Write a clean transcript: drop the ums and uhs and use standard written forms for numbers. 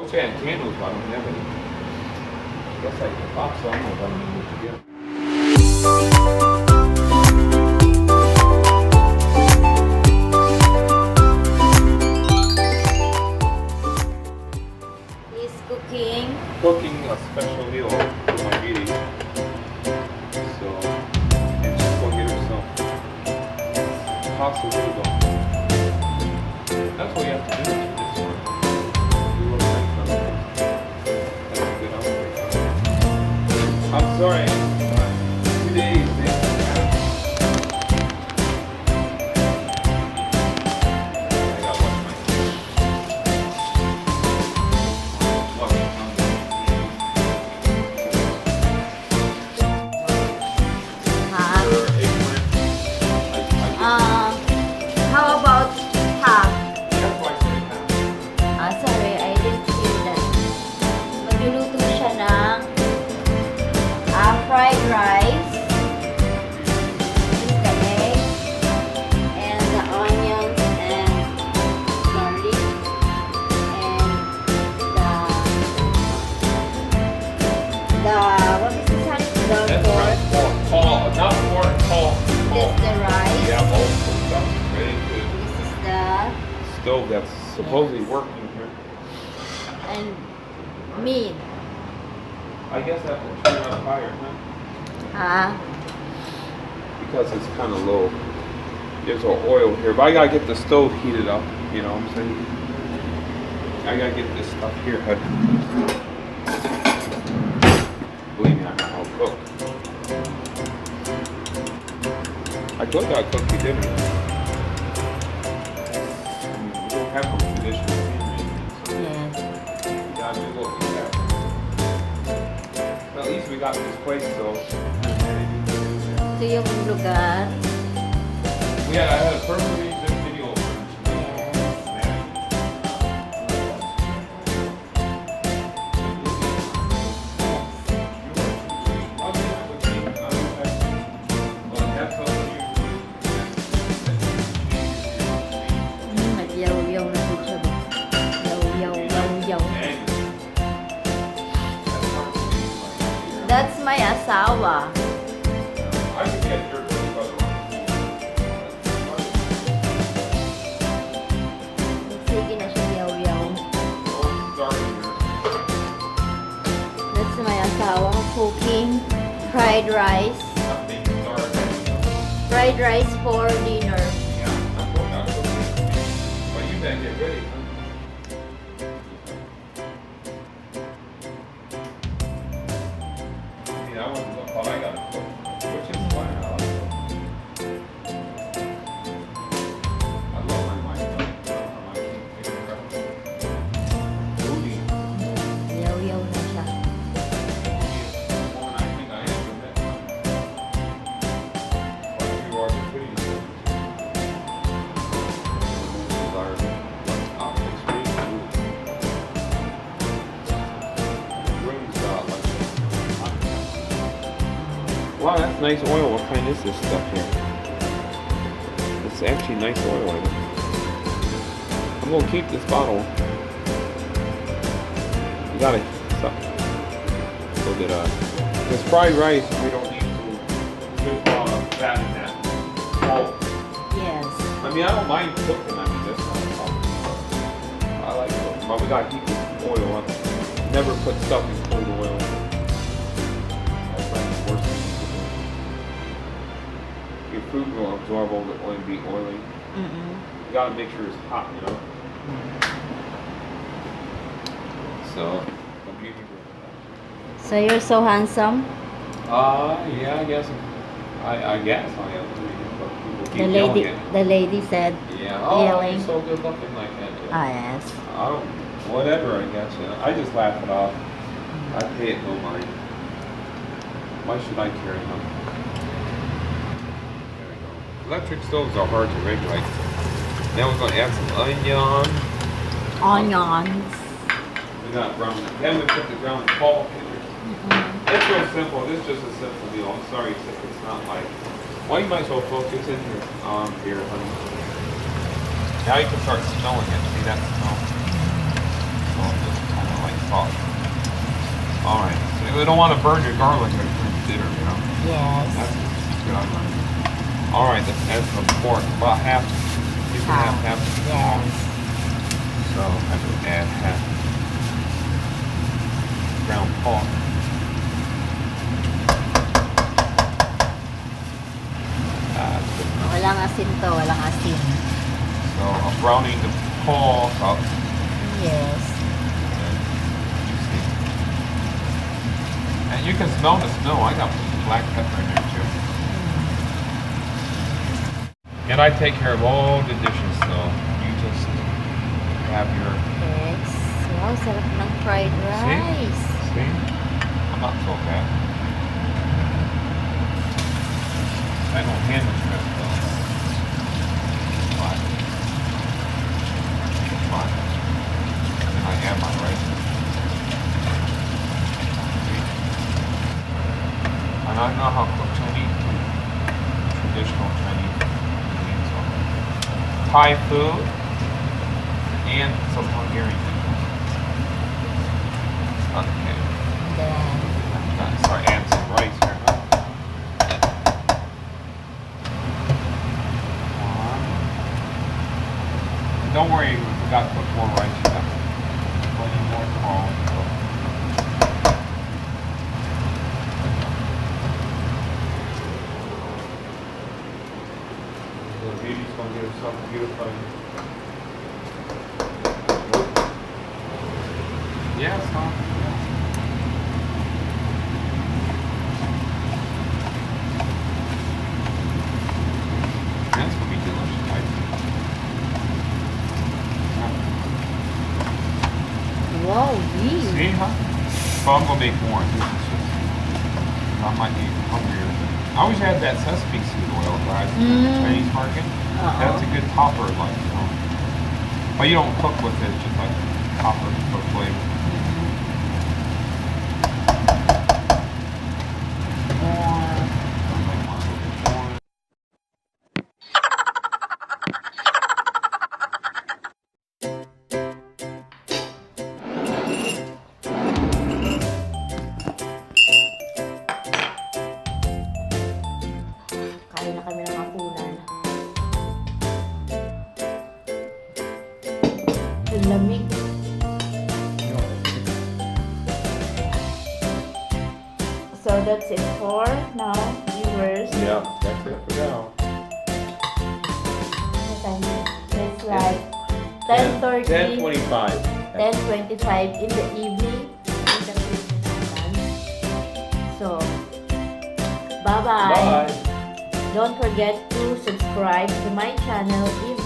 wish I had candles, but I don't have any. I guess I can pop some, but I don't know what to get. Cooking a special meal for my beauty. So, and she's gonna get herself pasta noodle. That's what you have to do with this one. You look nice on it. That's a good outfit. I'm sorry. 2 days. How about half? Sorry, I didn't hear that. Magluluto siya ng fried rice with the egg and the onions and garlic and what is this? The pork. Tall, not pork, tall. This is the rice. Yeah, all the stuff ready to. This is the Stove that's supposedly working here. and meat. I guess I have to turn up higher, huh? Because it's kind of low. There's no oil here, but I gotta get the stove heated up. You know what I'm saying? I gotta get this stuff here. Believe me, I know how to cook. I told you I cooked you dinner. We don't have no traditional meat. Yes. We gotta do what we have. But at least we got this place, so. Ito yung lugar. Yeah, I had a perfectly good video. Magyaw-yaw na po siya. Yaw-yaw. That's my asawa. I could get your food, by the way. Sige na siya yaw-yaw. Oh, sorry here. That's my asawa cooking fried rice. Nothing, sorry. Fried rice for dinner. Yeah, I'm going out cooking. But you better get ready, huh? Yeah, I want to look all I gotta cook, which is fine. I like to cook. I love my wife. I can't figure out. Foodie. Yaw-yaw na siya. Woman, I think I am the best. But you are the prettiest. These are optics really cool. Rooms like wow, that's nice oil. What kind is this stuff here? It's actually nice oil. I'm gonna keep this bottle. You gotta suck. So that this fried rice, we don't need to fat in that. Oh, Yes. I mean, I don't mind cooking. I mean, that's not a problem. I like cooking, but we gotta keep this oil up. Never put stuff in cold oil. That's like the worst thing. Your food will absorb all the oil and be oily. You gotta make sure it's hot, you know? So, a beauty rule. So you're so handsome. Yeah, I guess. I guess I am. But people keep yelling it. The lady said. Yeah. Oh, yelling. you're so good looking like that. Too. Yes. I don't. Whatever, I guess. You know. I just laugh it off. I pay it no mind. Why should I carry them? There we go. Electric stoves are hard to regulate. Now we're going to add some onion. Onions. We got ground. Then we put the ground ball in here. It's real simple. This is just a simple meal. I'm sorry if it's not like. Well, you might as well focus in here. Here, honey. Now you can start smelling it. See that smell? Oh, just kind of They don't want to burn your garlic at dinner, you know. Yes. That's good. I learned. All right, let's add some pork. About half. You can have half. Yes. So I would add half ground pork. That's good enough. Walang asin to, walang asin. So I'm browning the pork up. Yes. And you can smell the snow. I got black pepper in there too. And I take care of all the dishes, so you just have your... Yes. Wow, sarap ng fried rice. See? I'm not so bad. I don't handle stress though. Fine. Fine. And I add my rice. And I know how to cook Chinese food. Traditional Chinese cuisine. So Thai food and some Hungarian food. Okay. Then, I'm gonna start adding some rice here. Don't worry, we got to put more rice. You got plenty more tomorrow. So. The baby's gonna get herself beautified. Yes, huh? That's gonna be delicious, I think. wow, really? See, huh? Well, I'm gonna make more. This is just, I might be hungrier. I always had that sesame seed oil, guys, in the Chinese market. That's a good topper, like, you know. But you don't cook with it, just like topper for flavor. Kain na kami ng hapunan. Ang lamig. So that's it for now, viewers. Yeah, that's it for now. What time is it? It's like 10:30, 10:25. 10:25 in the evening. So, bye-bye. Bye. Don't forget to subscribe to my channel if